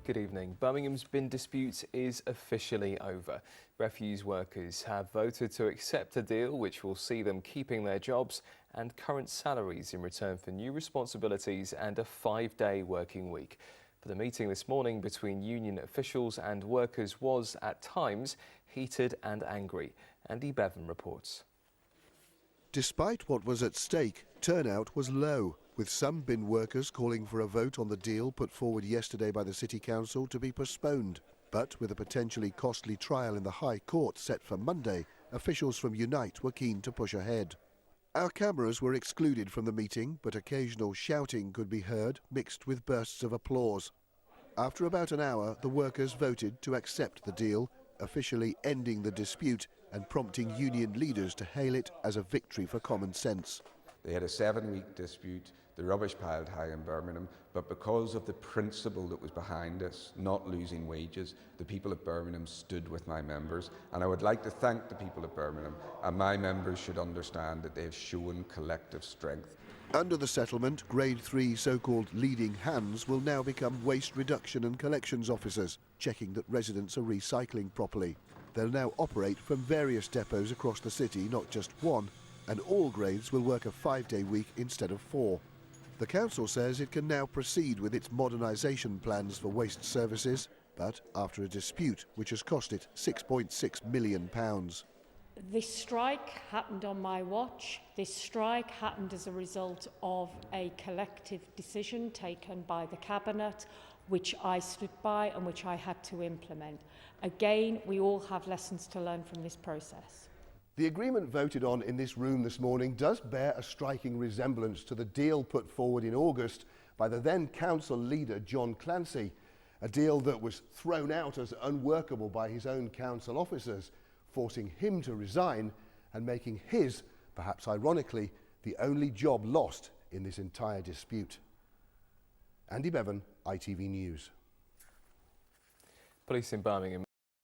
Good evening. Birmingham's bin dispute is officially over. Refuse workers have voted to accept a deal which will see them keeping their jobs and current salaries in return for new responsibilities and a 5-day working week. But the meeting this morning between union officials and workers was, at times, heated and angry. Andy Bevan reports. Despite what was at stake, turnout was low, with some bin workers calling for a vote on the deal put forward yesterday by the City Council to be postponed. But with a potentially costly trial in the High Court set for Monday, officials from Unite were keen to push ahead. Our cameras were excluded from the meeting, but occasional shouting could be heard, mixed with bursts of applause. After about an hour, the workers voted to accept the deal, officially ending the dispute and prompting union leaders to hail it as a victory for common sense. They had a 7-week dispute, the rubbish piled high in Birmingham, but because of the principle that was behind us, not losing wages, the people of Birmingham stood with my members. And I would like to thank the people of Birmingham, and my members should understand that they have shown collective strength. Under the settlement, Grade 3 so-called leading hands will now become waste reduction and collections officers, checking that residents are recycling properly. They'll now operate from various depots across the city, not just one, and all grades will work a 5-day week instead of 4. The council says it can now proceed with its modernisation plans for waste services, but after a dispute which has cost it £6.6 million. This strike happened on my watch. This strike happened as a result of a collective decision taken by the Cabinet, which I stood by and which I had to implement. Again, we all have lessons to learn from this process. The agreement voted on in this room this morning does bear a striking resemblance to the deal put forward in August by the then council leader John Clancy, a deal that was thrown out as unworkable by his own council officers, forcing him to resign and making his, perhaps ironically, the only job lost in this entire dispute. Andy Bevan, ITV News. Police in Birmingham